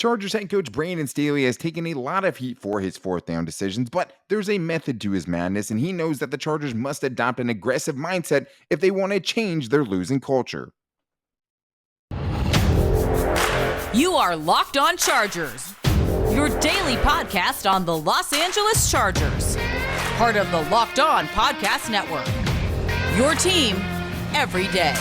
Chargers head coach Brandon Staley has taken a lot of heat for his fourth down decisions, but there's a method to his madness, and he knows that the Chargers must adopt an aggressive mindset if they want to change their losing culture. You are Locked On Chargers, your daily podcast on the Los Angeles Chargers, part of the Locked On Podcast Network, your team every day.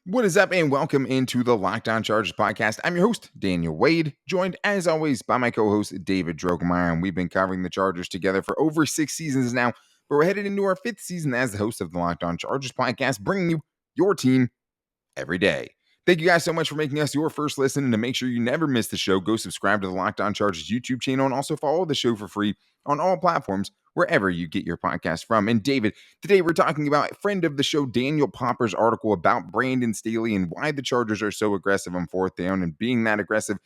What is up, and welcome into the Locked On Chargers podcast. I'm your host, Daniel Wade, joined as always by my co-host, David Droegemeier, and we've been covering the Chargers together for over 6 seasons now, but we're headed into our 5th season as the host of the Locked On Chargers podcast, bringing you your team every day. Thank you guys so much for making us your first listen, and to make sure you never miss the show, go subscribe to the Locked On Chargers YouTube channel and also follow the show for free on all platforms wherever you get your podcast from. And David, today we're talking about a friend of the show, Daniel Popper's article about Brandon Staley and why the Chargers are so aggressive on fourth down and being that aggressive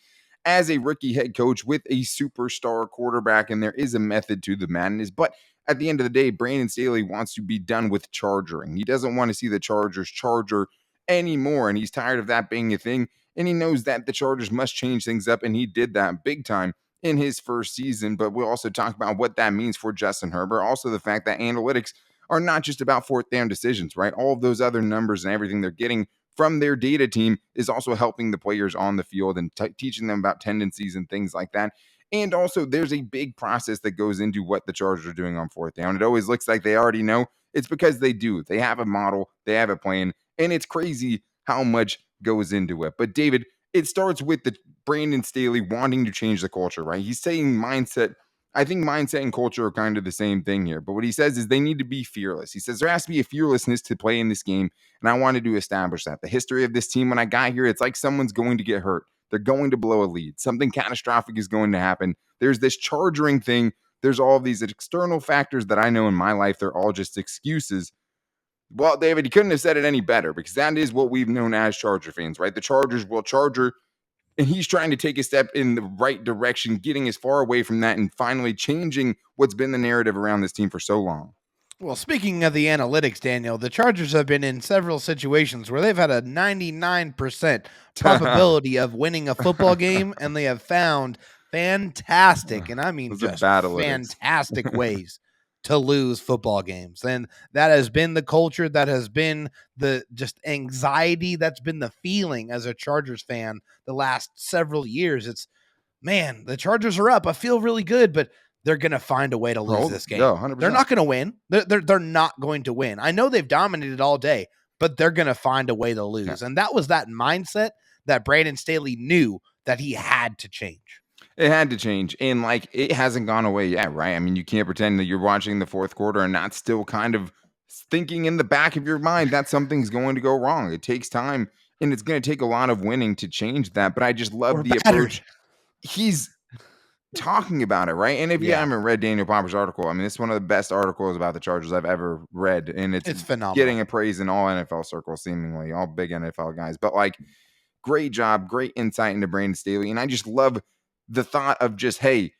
as a rookie head coach with a superstar quarterback. And there is a method to the madness, but at the end of the day, Brandon Staley wants to be done with chargering. He doesn't want to see the Chargers charger anymore, and he's tired of that being a thing, and he knows that the Chargers must change things up, and he did that big time in his first season. But we'll also talk about what that means for Justin Herbert, also the fact that analytics are not just about fourth down decisions, right? All of those other numbers and everything they're getting from their data team is also helping the players on the field and teaching them about tendencies and things like that. And also, there's a big process that goes into what the Chargers are doing on fourth down. It always looks like they already know. It's because they do. They have a model, they have a plan, and it's crazy how much goes into it. But David, it starts with the Brandon Staley wanting to change the culture, right? He's saying mindset. I think mindset and culture are kind of the same thing here. But what he says is they need to be fearless. He says there has to be a fearlessness to play in this game, and I wanted to establish that. The history of this team, when I got here, it's like someone's going to get hurt. They're going to blow a lead. Something catastrophic is going to happen. There's this charging thing. There's all these external factors that I know in my life. They're all just excuses. Well, David, he couldn't have said it any better, because that is what we've known as Charger fans, right? The Chargers will charger, and he's trying to take a step in the right direction, getting as far away from that and finally changing what's been the narrative around this team for so long. Well, speaking of the analytics, Daniel, the Chargers have been in several situations where they've had a 99% probability of winning a football game, and they have found fantastic, and I mean just fantastic ways to lose football games. And that has been the culture, that has been the just anxiety, that's been the feeling as a Chargers fan the last several years. It's, man, the Chargers are up. I feel really good, but they're going to find a way to lose this game. Yeah, 100%. They're not going to win. They're not going to win. I know they've dominated all day, but they're going to find a way to lose. Yeah. And that was that mindset that Brandon Staley knew that he had to change. It had to change, and like, it hasn't gone away yet, right? I mean, you can't pretend that you're watching the fourth quarter and not still kind of thinking in the back of your mind that something's going to go wrong. It takes time, and it's going to take a lot of winning to change that, but I just love the approach. He's talking about it, right? And if you haven't read Daniel Popper's article, I mean, it's one of the best articles about the Chargers I've ever read, and it's phenomenal, getting a praise in all NFL circles, seemingly, all big NFL guys. But like, great job, great insight into Brandon Staley, and I just love the thought of just, hey,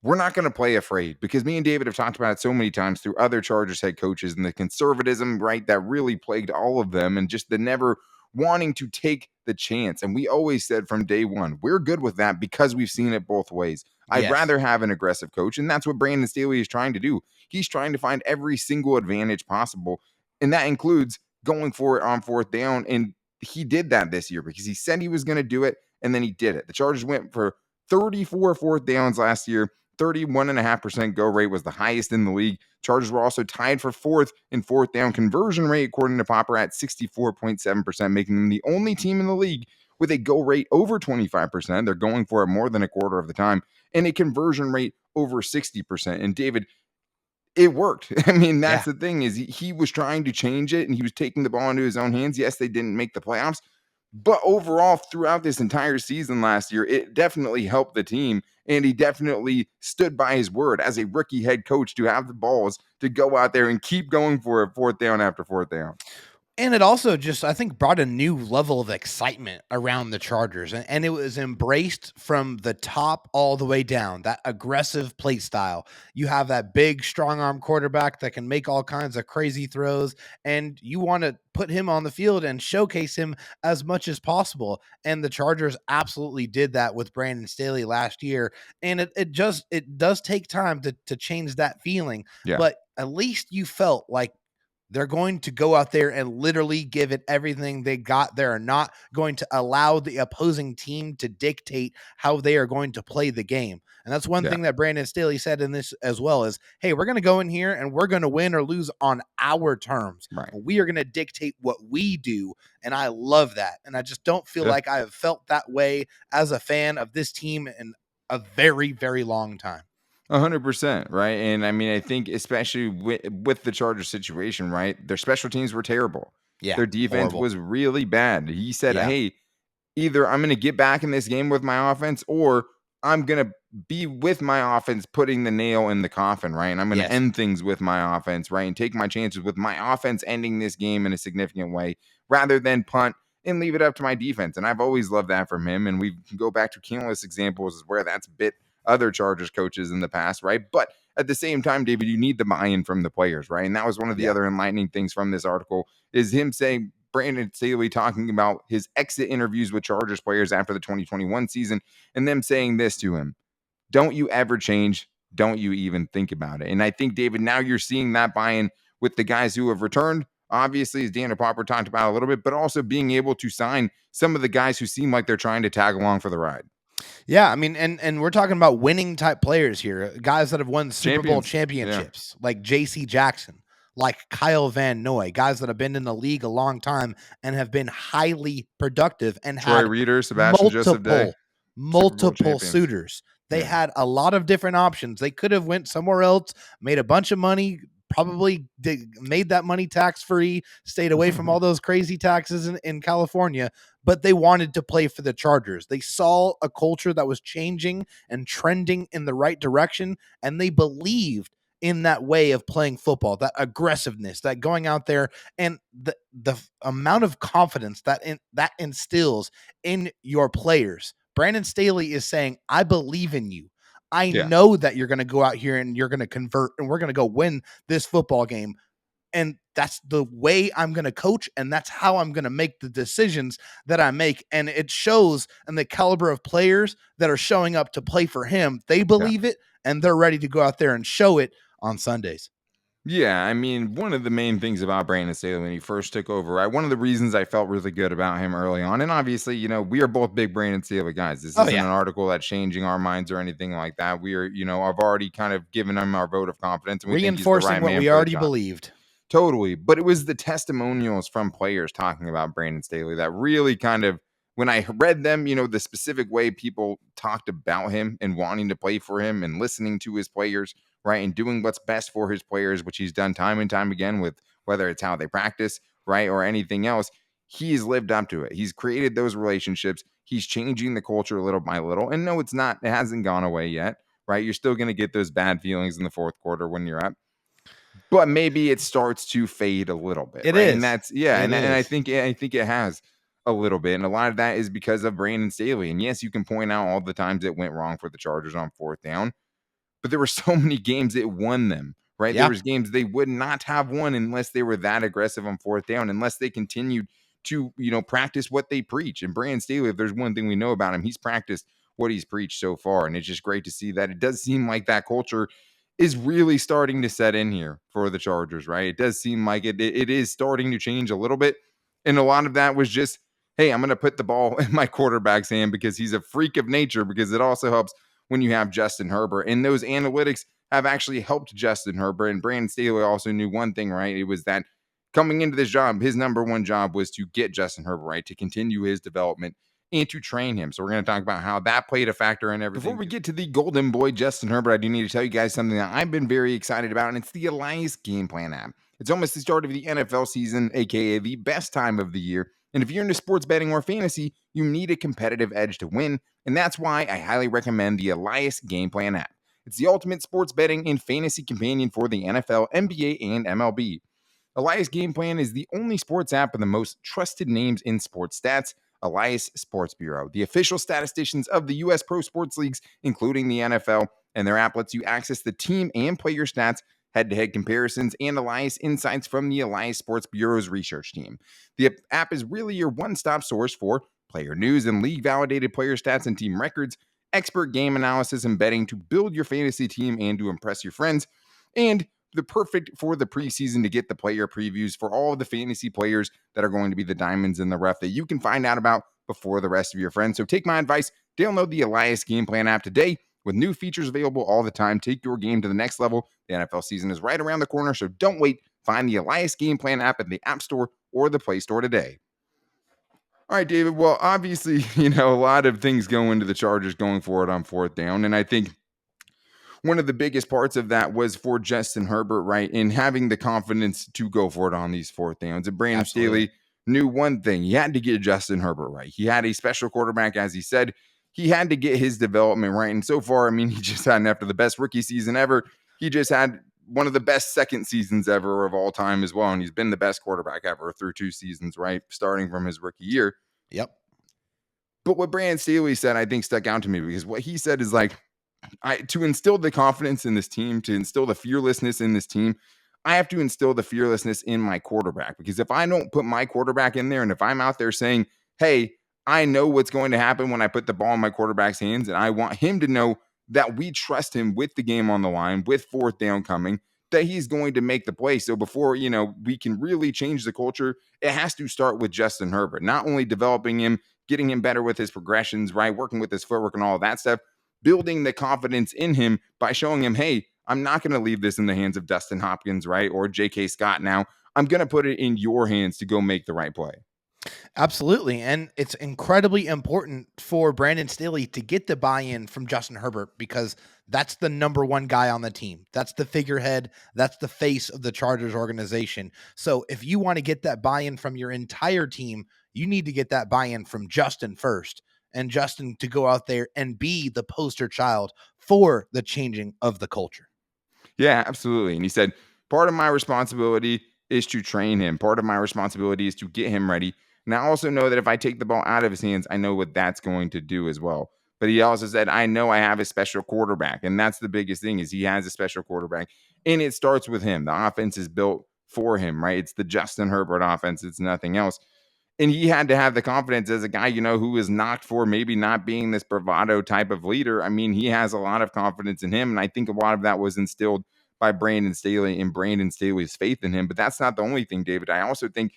we're not going to play afraid, because me and David have talked about it so many times through other Chargers head coaches and the conservatism, right, that really plagued all of them, and just the never wanting to take the chance. And we always said from day one, we're good with that because we've seen it both ways. I'd rather have an aggressive coach, and that's what Brandon Staley is trying to do. He's trying to find every single advantage possible, and that includes going for it on fourth down, and he did that this year because he said he was going to do it, and then he did it. The Chargers went for 34 fourth downs last year. 31.5% go rate was the highest in the league. Chargers were also tied for 4th in fourth down conversion rate, according to Popper, at 64.7%, making them the only team in the league with a go rate over 25%. They're going for it more than a quarter of the time, and a conversion rate over 60%. And David, it worked. I mean, that's the thing, is he was trying to change it, and he was taking the ball into his own hands. Yes, they didn't make the playoffs, but overall, throughout this entire season last year, it definitely helped the team, and he definitely stood by his word as a rookie head coach to have the balls to go out there and keep going for it fourth down after fourth down. And it also just, I think, brought a new level of excitement around the Chargers. And it was embraced from the top all the way down, that aggressive play style. You have that big, strong arm quarterback that can make all kinds of crazy throws, and you want to put him on the field and showcase him as much as possible. And the Chargers absolutely did that with Brandon Staley last year. And it does take time to change that feeling. Yeah. But at least you felt like they're going to go out there and literally give it everything they got. They're not going to allow the opposing team to dictate how they are going to play the game. And that's one thing that Brandon Staley said in this as well is, hey, we're going to go in here and we're going to win or lose on our terms. Right. We are going to dictate what we do. And I love that. And I just don't feel like I have felt that way as a fan of this team in a very, very long time. 100%, right? And I mean, I think especially with the Chargers situation, right? Their special teams were terrible. Yeah, Their defense horrible. was really bad. He said, Yeah. hey, either I'm going to get back in this game with my offense, or I'm going to be with my offense putting the nail in the coffin, right? And I'm going to end things with my offense, right? And take my chances with my offense ending this game in a significant way rather than punt and leave it up to my defense. And I've always loved that from him. And we can go back to countless examples where that's bit other Chargers coaches in the past, right? But at the same time, David, you need the buy-in from the players, right? And that was one of the other enlightening things from this article is him saying, Brandon Staley talking about his exit interviews with Chargers players after the 2021 season and them saying this to him: don't you ever change. Don't you even think about it. And I think, David, now you're seeing that buy-in with the guys who have returned, obviously, as Daniel Popper talked about a little bit, but also being able to sign some of the guys who seem like they're trying to tag along for the ride. Yeah, I mean, and we're talking about winning type players here, guys that have won Super Bowl championships, like J.C. Jackson, like Kyle Van Noy, guys that have been in the league a long time and have been highly productive and Troy had Reeder, Sebastian Joseph Day, multiple suitors. They had a lot of different options. They could have went somewhere else, made a bunch of money, probably made that money tax-free, stayed away from all those crazy taxes in California, but they wanted to play for the Chargers. They saw a culture that was changing and trending in the right direction, and they believed in that way of playing football, that aggressiveness, that going out there, and the amount of confidence that instills in your players. Brandon Staley is saying, I believe in you. I know that you're going to go out here and you're going to convert and we're going to go win this football game. And that's the way I'm going to coach. And that's how I'm going to make the decisions that I make. And it shows in the caliber of players that are showing up to play for him. They believe it and they're ready to go out there and show it on Sundays. Yeah, I mean, one of the main things about Brandon Staley when he first took over, right? One of the reasons I felt really good about him early on, and obviously, we are both big Brandon Staley guys. This isn't an article that's changing our minds or anything like that. We are, I've already kind of given him our vote of confidence. And we reinforcing think he's the right what we already believed. Totally. But it was the testimonials from players talking about Brandon Staley that really kind of, when I read them, the specific way people talked about him and wanting to play for him and listening to his players, right, and doing what's best for his players, which he's done time and time again with whether it's how they practice, right, or anything else, he's lived up to it. He's created those relationships. He's changing the culture little by little. And no, it hasn't gone away yet, right? You're still going to get those bad feelings in the fourth quarter when you're up. But maybe it starts to fade a little bit. It right? is. And that's, and I think it has a little bit. And a lot of that is because of Brandon Staley. And yes, you can point out all the times it went wrong for the Chargers on fourth down, but there were so many games it won them, right? There was games they would not have won unless they were that aggressive on fourth down, unless they continued to, practice what they preach. And Brandon Staley, if there's one thing we know about him, he's practiced what he's preached so far. And it's just great to see that it does seem like that culture is really starting to set in here for the Chargers, right? It does seem like it is starting to change a little bit. And a lot of that was just, hey, I'm going to put the ball in my quarterback's hand because he's a freak of nature, because it also helps when you have Justin Herbert. And those analytics have actually helped Justin Herbert. And Brandon Staley also knew one thing, right? It was that coming into this job, his number one job was to get Justin Herbert, right? To continue his development and to train him. So we're going to talk about how that played a factor in everything. Before we get to the golden boy, Justin Herbert, I do need to tell you guys something that I've been very excited about, and it's the Elias Game Plan app. It's almost the start of the NFL season, aka the best time of the year. And if you're into sports betting or fantasy, you need a competitive edge to win. And that's why I highly recommend the Elias Game Plan app. It's the ultimate sports betting and fantasy companion for the NFL, NBA, and MLB. Elias Game Plan is the only sports app with the most trusted names in sports stats. Elias Sports Bureau, the official statisticians of the U.S. pro sports leagues, including the NFL, and their app lets you access the team and player stats, head-to-head comparisons, and Elias insights from the Elias Sports Bureau's research team. The app is really your one-stop source for player news and league-validated player stats and team records, expert game analysis and betting to build your fantasy team and to impress your friends, and the perfect for the preseason to get the player previews for all of the fantasy players that are going to be the diamonds in the rough that you can find out about before the rest of your friends. So take my advice, download the Elias Game Plan app today with new features available all the time. Take your game to the next level. The NFL season is right around the corner, so don't wait. Find the Elias Game Plan app in the App Store or the Play Store today. All right, David. Well, obviously, a lot of things go into the Chargers going forward on fourth down, and I think one of the biggest parts of that was for Justin Herbert, right, in having the confidence to go for it on these fourth downs. And Brandon Staley knew one thing. He had to get Justin Herbert right. He had a special quarterback, as he said. He had to get his development right. And so far, he just had, after the best rookie season ever, he just had one of the best second seasons ever of all time as well. And he's been the best quarterback ever through 2 seasons, right, starting from his rookie year. Yep. But what Brandon Staley said, I think, stuck out to me, because what he said is like, to instill the confidence in this team, to instill the fearlessness in this team, I have to instill the fearlessness in my quarterback. Because if I don't put my quarterback in there, and if I'm out there saying, hey, I know what's going to happen when I put the ball in my quarterback's hands, and I want him to know that we trust him with the game on the line, with fourth down coming, that he's going to make the play. So before, we can really change the culture, it has to start with Justin Herbert, not only developing him, getting him better with his progressions, right, working with his footwork and all of that stuff, building the confidence in him by showing him, hey, I'm not going to leave this in the hands of Dustin Hopkins, right, or J.K. Scott now. I'm going to put it in your hands to go make the right play. Absolutely. And it's incredibly important for Brandon Staley to get the buy-in from Justin Herbert, because that's the number one guy on the team. That's the figurehead. That's the face of the Chargers organization. So if you want to get that buy-in from your entire team, you need to get that buy-in from Justin first, and Justin to go out there and be the poster child for the changing of the culture. Yeah, absolutely. And he said, part of my responsibility is to train him. Part of my responsibility is to get him ready. And I also know that if I take the ball out of his hands, I know what that's going to do as well. But he also said, I know I have a special quarterback. And that's the biggest thing, is he has a special quarterback. And it starts with him. The offense is built for him, right? It's the Justin Herbert offense. It's nothing else. And he had to have the confidence as a guy, who is knocked for maybe not being this bravado type of leader. He has a lot of confidence in him. And I think a lot of that was instilled by Brandon Staley and Brandon Staley's faith in him. But that's not the only thing, David. I also think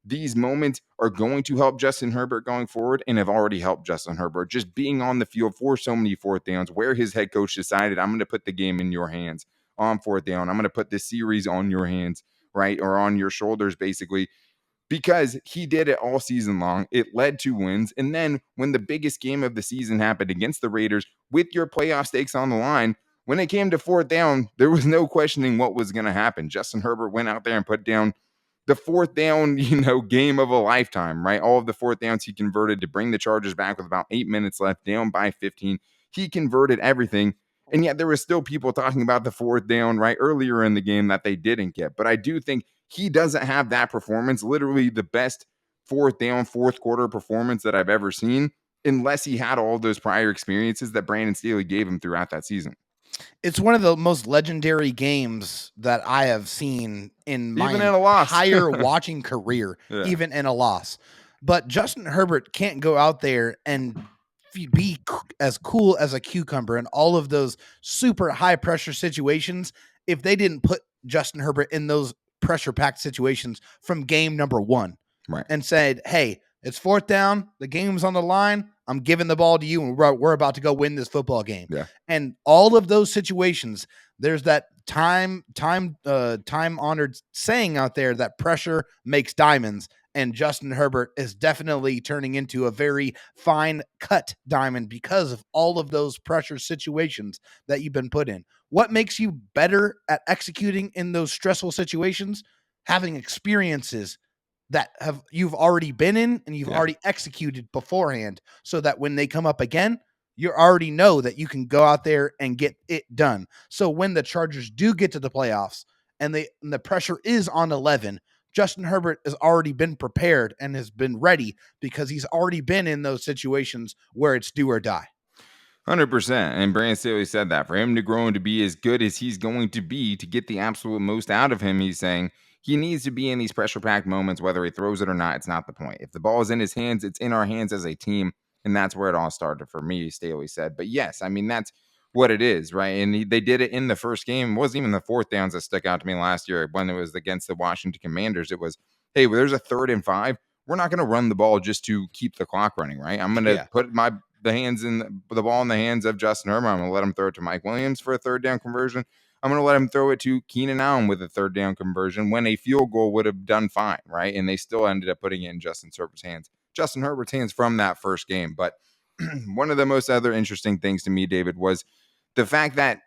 these moments are going to help Justin Herbert going forward, and have already helped Justin Herbert just being on the field for so many fourth downs where his head coach decided, I'm going to put the game in your hands on fourth down. I'm going to put this series on your hands, right? Or on your shoulders, basically. Because he did it all season long. It led to wins. And then when the biggest game of the season happened against the Raiders, with your playoff stakes on the line, when it came to fourth down, there was no questioning what was going to happen. Justin Herbert went out there and put down the fourth down, game of a lifetime, right? All of the fourth downs he converted to bring the Chargers back with about 8 minutes left, down by 15. He converted everything. And yet there were still people talking about the fourth down, right, earlier in the game that they didn't get. But I do think he doesn't have that performance, literally the best fourth down, fourth quarter performance that I've ever seen, unless he had all those prior experiences that Brandon Staley gave him throughout that season. It's one of the most legendary games that I have seen in my even in a loss. entire watching career, Yeah. even in a loss. But Justin Herbert can't go out there and be as cool as a cucumber in all of those super high pressure situations if they didn't put Justin Herbert in those pressure packed situations from game number one, right, and said, hey, it's fourth down, the game's on the line, I'm giving the ball to you, and we're about to go win this football game. Yeah. And all of those situations, there's that time honored saying out there that pressure makes diamonds. And Justin Herbert is definitely turning into a very fine cut diamond because of all of those pressure situations that you've been put in. What makes you better at executing in those stressful situations? Having experiences that you've already been in and you've already executed beforehand, so that when they come up again, you already know that you can go out there and get it done. So when the Chargers do get to the playoffs and the pressure is on 11, Justin Herbert has already been prepared and has been ready because he's already been in those situations where it's do or die. 100%. And Brandon Staley said that for him to grow and to be as good as he's going to be, to get the absolute most out of him, he's saying he needs to be in these pressure-packed moments, whether he throws it or not. It's not the point. If the ball is in his hands, it's in our hands as a team. And that's where it all started for me, Staley said. But yes, I mean, that's what it is, right? And they did it in the first game. It wasn't even the fourth downs that stuck out to me last year when it was against the Washington Commanders. It was, hey, well, there's a 3rd and 5. We're not going to run the ball just to keep the clock running, right? I'm going to put the ball in the hands of Justin Herbert. I'm going to let him throw it to Mike Williams for a 3rd down conversion. I'm going to let him throw it to Keenan Allen with a 3rd down conversion when a field goal would have done fine, right? And they still ended up putting it in Justin Herbert's hands from that first game. But one of the most other interesting things to me, David, was the fact that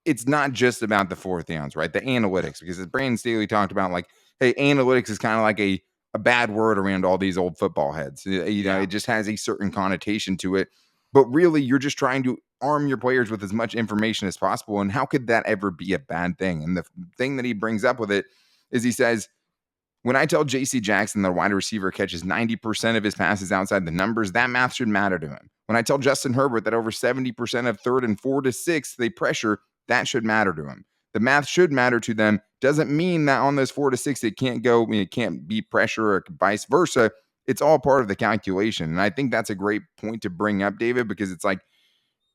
it's not just about the 4th downs, right? The analytics, because as Brandon Staley talked about, like, hey, analytics is kind of like a bad word around all these old football heads. You know, it just has a certain connotation to it. But really, you're just trying to arm your players with as much information as possible. And how could that ever be a bad thing? And the thing that he brings up with it is he says, when I tell J.C. Jackson the wide receiver catches 90% of his passes outside the numbers, that math should matter to him. When I tell Justin Herbert that over 70% of 3rd and 4 to 6 they pressure, that should matter to him. The math should matter to them. Doesn't mean that on those 4 to 6 it can't go. I mean, it can't be pressure or vice versa. It's all part of the calculation. And I think that's a great point to bring up, David, because it's like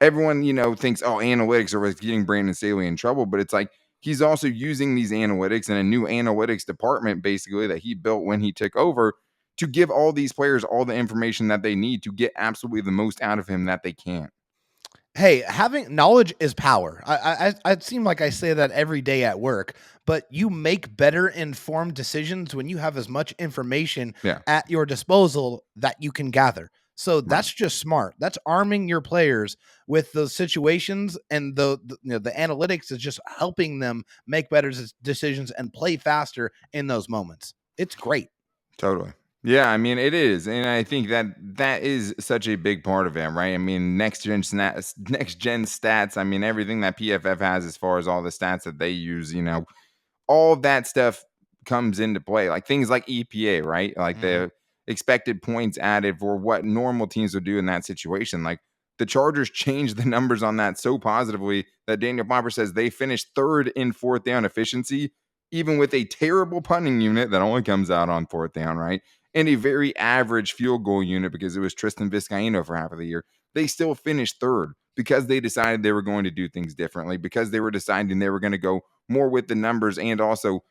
everyone, thinks, oh, analytics are what's getting Brandon Staley in trouble. But it's like he's also using these analytics and a new analytics department, basically, that he built when he took over to give all these players all the information that they need to get absolutely the most out of him that they can. Hey, having knowledge is power. I seem like I say that every day at work, but you make better informed decisions when you have as much information at your disposal that you can gather. So that's just smart. That's arming your players with those situations, and the analytics is just helping them make better decisions and play faster in those moments. It's great. Totally. Yeah, I mean, it is. And I think that is such a big part of it, right? I mean, next gen stats, I mean, everything that PFF has as far as all the stats that they use, all that stuff comes into play. Like things like EPA, right? Like the expected points added for what normal teams would do in that situation. Like the Chargers changed the numbers on that so positively that Daniel Popper says they finished 3rd in 4th down efficiency, even with a terrible punting unit that only comes out on 4th down, right? And a very average field goal unit because it was Tristan Vizcaíno for half of the year. They still finished 3rd because they decided they were going to do things differently, because they were deciding they were going to go more with the numbers and also,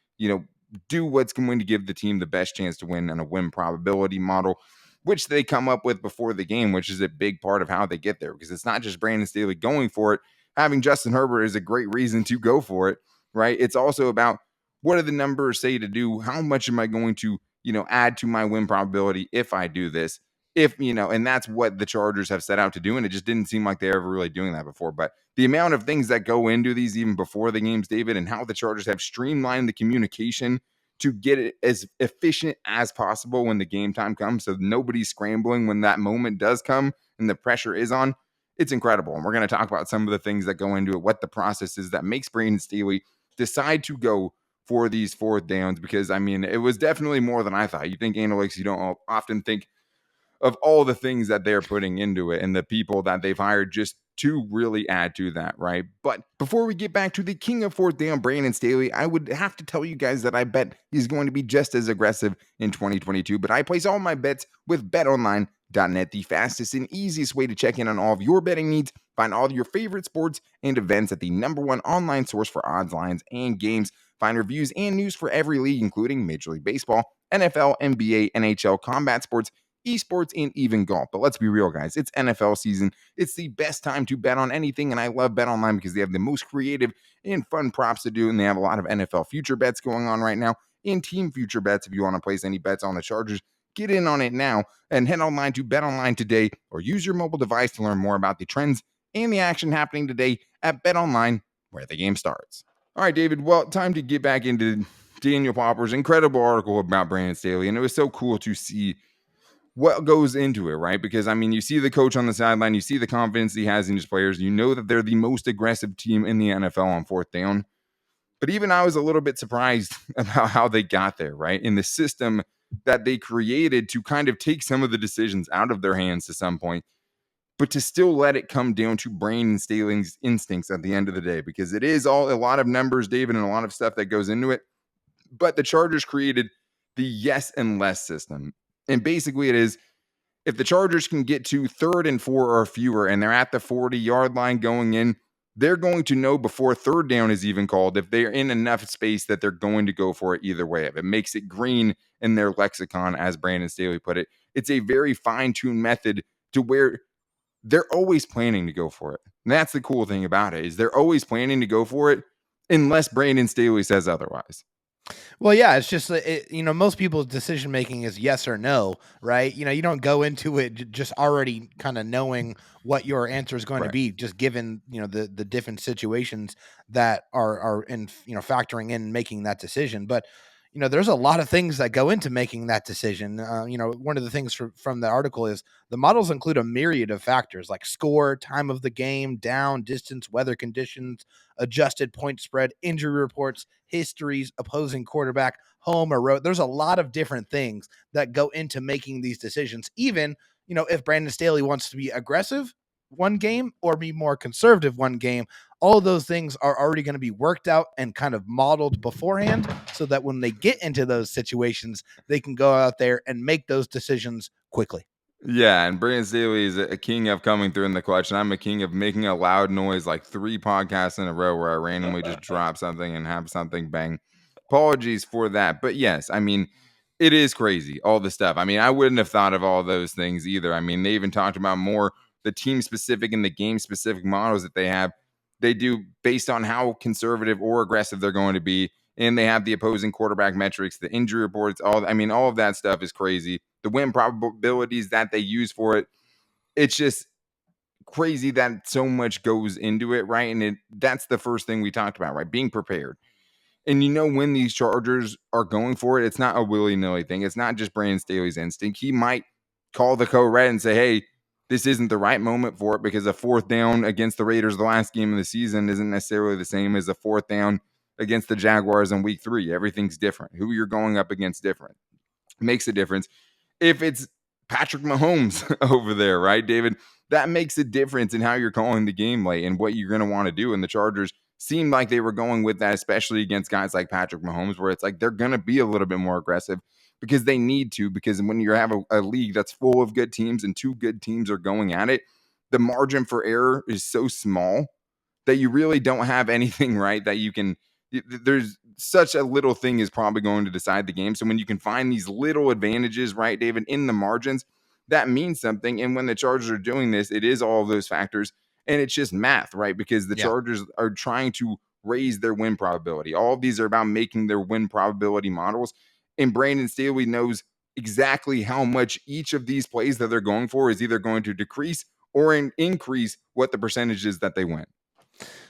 do what's going to give the team the best chance to win on a win probability model, which they come up with before the game, which is a big part of how they get there, because it's not just Brandon Staley going for it. Having Justin Herbert is a great reason to go for it, right? It's also about what do the numbers say to do? How much am I going to add to my win probability if I do this, and that's what the Chargers have set out to do. And it just didn't seem like they're ever really doing that before. But the amount of things that go into these, even before the games, David, and how the Chargers have streamlined the communication to get it as efficient as possible when the game time comes, so nobody's scrambling when that moment does come and the pressure is on. It's incredible. And we're going to talk about some of the things that go into it, what the process is that makes Brandon Staley decide to go for these 4th downs, because I mean, it was definitely more than I thought. You think analytics, you don't often think of all the things that they're putting into it and the people that they've hired just to really add to that, right? But before we get back to the king of 4th down, Brandon Staley, I would have to tell you guys that I bet he's going to be just as aggressive in 2022, but I place all my bets with BetOnline.net, the fastest and easiest way to check in on all of your betting needs. Find all of your favorite sports and events at the #1 online source for odds, lines, and games. Find reviews and news for every league, including Major League Baseball, NFL, NBA, NHL, combat sports, esports, and even golf. But let's be real, guys. It's NFL season. It's the best time to bet on anything, and I love BetOnline because they have the most creative and fun props to do, and they have a lot of NFL future bets going on right now, and team future bets. If you want to place any bets on the Chargers, get in on it now and head online to BetOnline today, or use your mobile device to learn more about the trends and the action happening today at BetOnline, where the game starts. All right, David. Well, time to get back into Daniel Popper's incredible article about Brandon Staley. And it was so cool to see what goes into it, right? Because, I mean, you see the coach on the sideline, you see the confidence he has in his players. You know that they're the most aggressive team in the NFL on 4th down. But even I was a little bit surprised about how they got there, right? In the system that they created to kind of take some of the decisions out of their hands to some point, but to still let it come down to Brandon Staley's instincts at the end of the day, because it is all a lot of numbers, David, and a lot of stuff that goes into it. But the Chargers created the yes and less system. And basically it is, if the Chargers can get to 3rd and 4 or fewer and they're at the 40-yard line going in, they're going to know before third down is even called if they're in enough space that they're going to go for it either way. If it makes it green in their lexicon, as Brandon Staley put it, it's a very fine-tuned method to where they're always planning to go for it. And that's the cool thing about it, is they're always planning to go for it unless Brandon Staley says otherwise. Well, yeah, it's just, most people's decision making is yes or no, right? You don't go into it just already kind of knowing what your answer is going to be, just given, the different situations that are in, factoring in making that decision. But, there's a lot of things that go into making that decision. One of the things from the article is the models include a myriad of factors like score, time of the game, down, distance, weather conditions, adjusted point spread, injury reports, histories, opposing quarterback, home or road. There's a lot of different things that go into making these decisions. Even, if Brandon Staley wants to be aggressive one game or be more conservative one game, all of those things are already going to be worked out and kind of modeled beforehand so that when they get into those situations, they can go out there and make those decisions quickly. Yeah, and Brandon Staley is a king of coming through in the clutch, and I'm a king of making a loud noise like 3 podcasts in a row where I randomly just drop something and have something bang. Apologies for that. But yes, I mean, it is crazy, all the stuff. I mean, I wouldn't have thought of all those things either. I mean, they even talked about more the team-specific and the game-specific models that they have. They do based on how conservative or aggressive they're going to be. And they have the opposing quarterback metrics, the injury reports, all of that stuff is crazy. The win probabilities that they use for it, it's just crazy that so much goes into it, right? And that's the first thing we talked about, right? Being prepared. And when these Chargers are going for it, it's not a willy-nilly thing. It's not just Brandon Staley's instinct. He might call the co-red and say, hey, this isn't the right moment for it, because a 4th down against the Raiders the last game of the season isn't necessarily the same as a 4th down against the Jaguars in week 3. Everything's different. Who you're going up against different. Makes a difference. If it's Patrick Mahomes over there, right, David, that makes a difference in how you're calling the game late and what you're going to want to do. And the Chargers seemed like they were going with that, especially against guys like Patrick Mahomes, where it's like they're going to be a little bit more aggressive because they need to, because when you have a league that's full of good teams and 2 good teams are going at it, the margin for error is so small that you really don't have anything, right, that you can – there's such a little thing is probably going to decide the game. So when you can find these little advantages, right, David, in the margins, that means something. And when the Chargers are doing this, it is all of those factors. And it's just math, right? Because the Chargers are trying to raise their win probability. All of these are about making their win probability models. And Brandon Staley knows exactly how much each of these plays that they're going for is either going to decrease or increase what the percentage is that they win.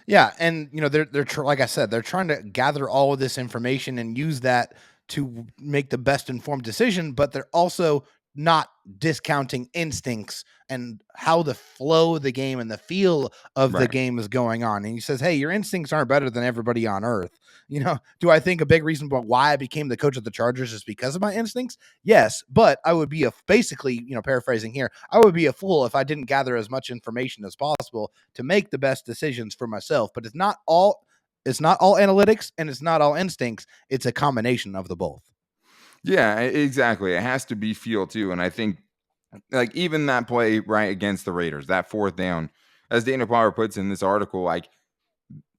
Yeah, and they're like I said, they're trying to gather all of this information and use that to make the best informed decision, but they're also not discounting instincts and how the flow of the game and the feel of the game is going on. And he says, hey, your instincts aren't better than everybody on earth. Do I think a big reason why I became the coach of the Chargers is because of my instincts? Yes, but I would be basically, paraphrasing here, I would be a fool if I didn't gather as much information as possible to make the best decisions for myself. But it's not all analytics and it's not all instincts. It's a combination of the both. Yeah, exactly. It has to be feel too. And I think like even that play right against the Raiders, that 4th down, as Dana Power puts in this article, like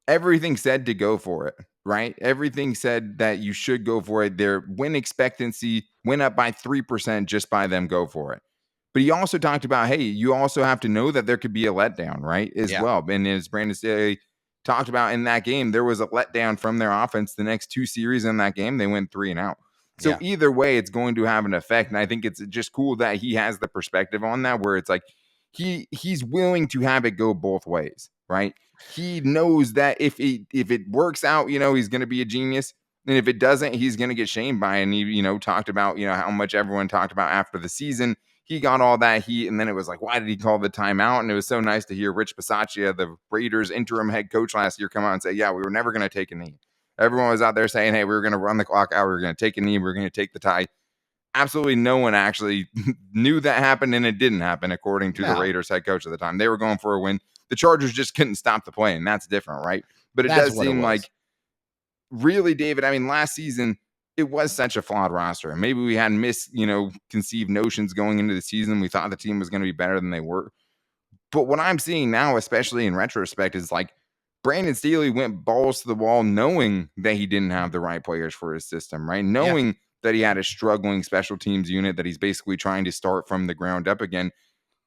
everything said to go for it, right? Everything said that you should go for it. Their win expectancy went up by 3% just by them go for it. But he also talked about, hey, you also have to know that there could be a letdown, right? As well. And as Brandon Staley talked about in that game, there was a letdown from their offense. The next 2 series in that game, they went 3 and out. So either way, it's going to have an effect. And I think it's just cool that he has the perspective on that, where it's like he's willing to have it go both ways, right? He knows that if it works out, he's going to be a genius. And if it doesn't, he's going to get shamed by it. And he, talked about, how much everyone talked about after the season. He got all that heat. And then it was like, why did he call the timeout? And it was so nice to hear Rich Bisaccia, the Raiders interim head coach last year, come out and say, yeah, we were never going to take a knee. Everyone was out there saying, hey, we were going to run the clock out. We were going to take a knee. We were going to take the tie. Absolutely no one actually knew that happened, and it didn't happen, according to the Raiders head coach at the time. They were going for a win. The Chargers just couldn't stop the play, and that's different, right? But it does seem like, really, David, I mean, last season, it was such a flawed roster. And maybe we had conceived notions going into the season. We thought the team was going to be better than they were. But what I'm seeing now, especially in retrospect, is like Brandon Staley went balls to the wall knowing that he didn't have the right players for his system, right? Knowing that he had a struggling special teams unit that he's basically trying to start from the ground up again.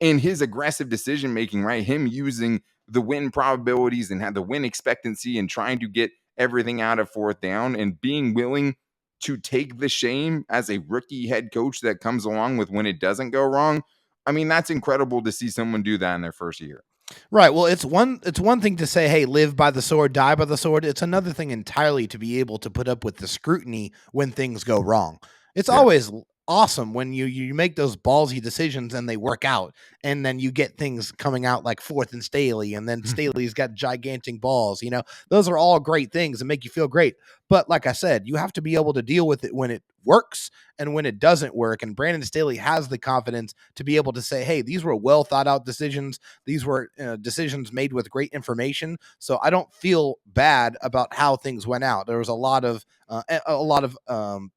In his aggressive decision making, right? Him using the win probabilities and had the win expectancy and trying to get everything out of fourth down and being willing to take the shame as a rookie head coach that comes along with when it doesn't go wrong. I mean, that's incredible to see someone do that in their first year. Right. Well, it's one thing to say, hey, live by the sword, die by the sword. It's another thing entirely to be able to put up with the scrutiny when things go wrong. It's always awesome when you make those ballsy decisions and they work out, and then you get things coming out like 4th and Staley, and then Staley's got gigantic balls. Those are all great things that make you feel great. But like I said, you have to be able to deal with it when it works and when it doesn't work. And Brandon Staley has the confidence to be able to say, hey, these were well thought out decisions. These were decisions made with great information. So I don't feel bad about how things went out. There was a lot of thought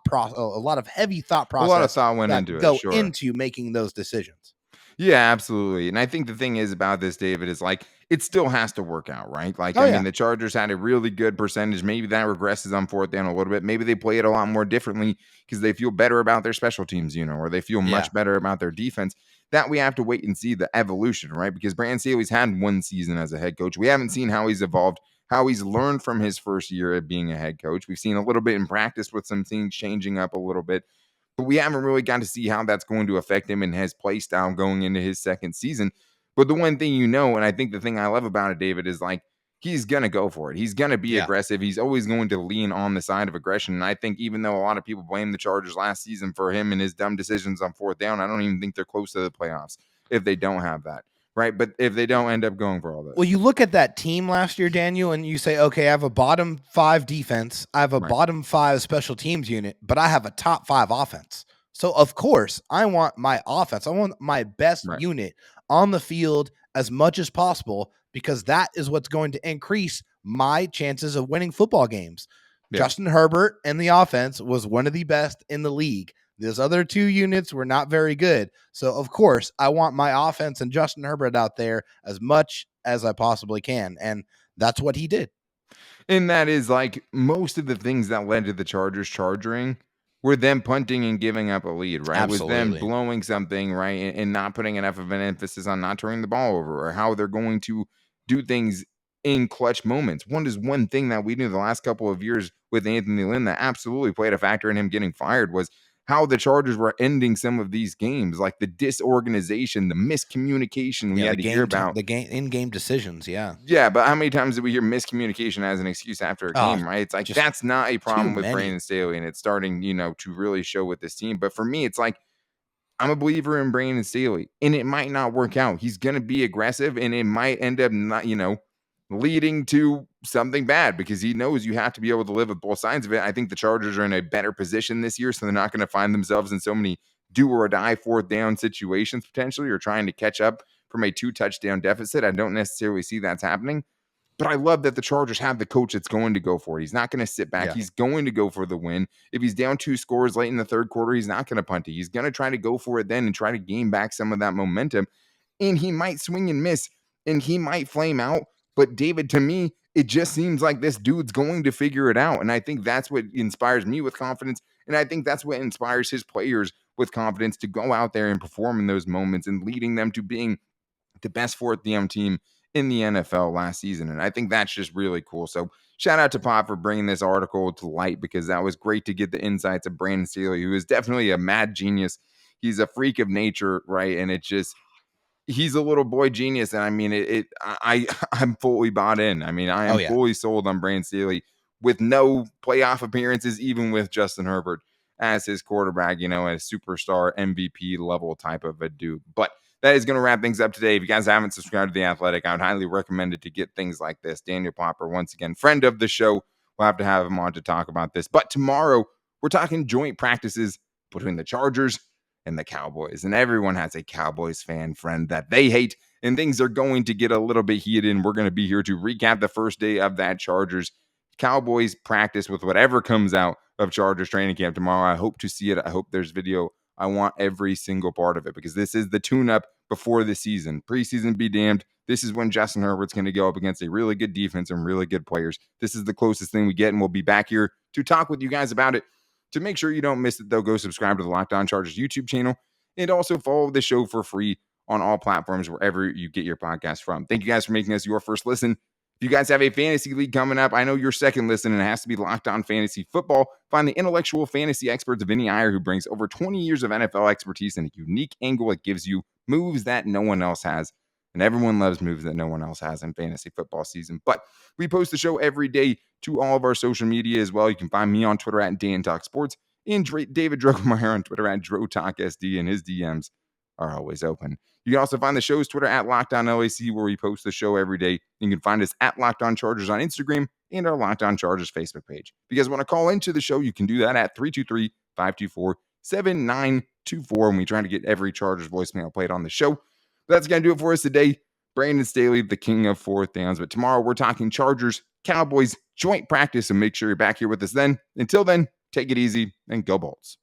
process, a lot of heavy thought process. A lot of thought went into it. Into making those decisions. Yeah, absolutely. And I think the thing is about this, David, is like it still has to work out, right? Like, I mean, the Chargers had a really good percentage. Maybe that regresses on fourth down a little bit. Maybe they play it a lot more differently because they feel better about their special teams, or they feel much better about their defense. That we have to wait and see the evolution, right? Because Brandon Staley's had one season as a head coach. We haven't seen how he's evolved, how he's learned from his first year of being a head coach. We've seen a little bit in practice with some things changing up a little bit. But we haven't really got to see how that's going to affect him and his play style going into his second season. But the one thing and I think the thing I love about it, David, is like he's going to go for it. He's going to be aggressive. He's always going to lean on the side of aggression. And I think even though a lot of people blame the Chargers last season for him and his dumb decisions on fourth down, I don't even think they're close to the playoffs if they don't have that. Right. But if they don't end up going for all this. Well, you look at that team last year, Daniel, and you say, okay, I have a bottom 5 defense. I have a bottom 5 special teams unit, but I have a top 5 offense. So, of course, I want my offense. I want my best unit on the field as much as possible because that is what's going to increase my chances of winning football games. Yeah. Justin Herbert and the offense was one of the best in the league. Those other 2 units were not very good. So, of course, I want my offense and Justin Herbert out there as much as I possibly can. And that's what he did. And that is like most of the things that led to the Chargers charging were them punting and giving up a lead, right? Absolutely. It was them blowing something, right? And not putting enough of an emphasis on not turning the ball over or how they're going to do things in clutch moments. One thing that we knew the last couple of years with Anthony Lynn that absolutely played a factor in him getting fired was how the Chargers were ending some of these games, like the disorganization, the miscommunication we had to hear about. The in-game decisions, Yeah, but how many times did we hear miscommunication as an excuse after a game, right? It's like that's not a problem with Brandon Staley, and it's starting, to really show with this team. But for me, it's like I'm a believer in Brandon Staley, and it might not work out. He's going to be aggressive, and it might end up not, leading to something bad because he knows you have to be able to live with both sides of it. I think the Chargers are in a better position this year, so they're not going to find themselves in so many do or die fourth down situations potentially or trying to catch up from a 2-touchdown deficit. I don't necessarily see that's happening, but I love that the Chargers have the coach that's going to go for it. He's not going to sit back. Yeah. He's going to go for the win. If he's down 2 scores late in the third quarter, he's not going to punt it. He's going to try to go for it then and try to gain back some of that momentum, and he might swing and miss, and he might flame out. But David, to me, it just seems like this dude's going to figure it out. And I think that's what inspires me with confidence. And I think that's what inspires his players with confidence to go out there and perform in those moments and leading them to being the best fourth down team in the NFL last season. And I think that's just really cool. So shout out to Pop for bringing this article to light because that was great to get the insights of Brandon Staley, who is definitely a mad genius. He's a freak of nature, right? And it's just, he's a little boy genius, and I mean, I'm fully bought in. I mean, I am fully sold on Brandon Staley with no playoff appearances, even with Justin Herbert as his quarterback, a superstar MVP level type of a dude. But that is going to wrap things up today. If you guys haven't subscribed to The Athletic, I would highly recommend it to get things like this. Daniel Popper, once again, friend of the show, we'll have to have him on to talk about this. But tomorrow, we're talking joint practices between the Chargers and the Cowboys. And everyone has a Cowboys fan friend that they hate, and things are going to get a little bit heated. And we're going to be here to recap the first day of that Chargers Cowboys practice with whatever comes out of Chargers training camp tomorrow. I hope to see it. I hope there's video. I want every single part of it because this is the tune-up before the season. Preseason be damned. This is when Justin Herbert's going to go up against a really good defense and really good players. This is the closest thing we get, and we'll be back here to talk with you guys about it. To make sure you don't miss it, though, go subscribe to the Locked On Chargers YouTube channel and also follow the show for free on all platforms wherever you get your podcast from. Thank you guys for making us your first listen. If you guys have a fantasy league coming up, I know your second listen, and it has to be Locked On Fantasy Football. Find the intellectual fantasy experts Vinny Iyer, who brings over 20 years of NFL expertise and a unique angle that gives you moves that no one else has. And everyone loves moves that no one else has in fantasy football season. But we post the show every day to all of our social media as well. You can find me on Twitter at DanTalkSports and David Droegemeier on Twitter at DroTalkSD, and his DMs are always open. You can also find the show's Twitter at LockedOnLAC, where we post the show every day. You can find us at Locked On Chargers on Instagram and our Locked On Chargers Facebook page. If you guys want to call into the show, you can do that at 323-524-7924, and we try to get every Chargers voicemail played on the show. But that's going to do it for us today. Brandon Staley, the king of fourth downs. But tomorrow we're talking Chargers, Cowboys, joint practice, and make sure you're back here with us then. Until then, take it easy and go Bolts.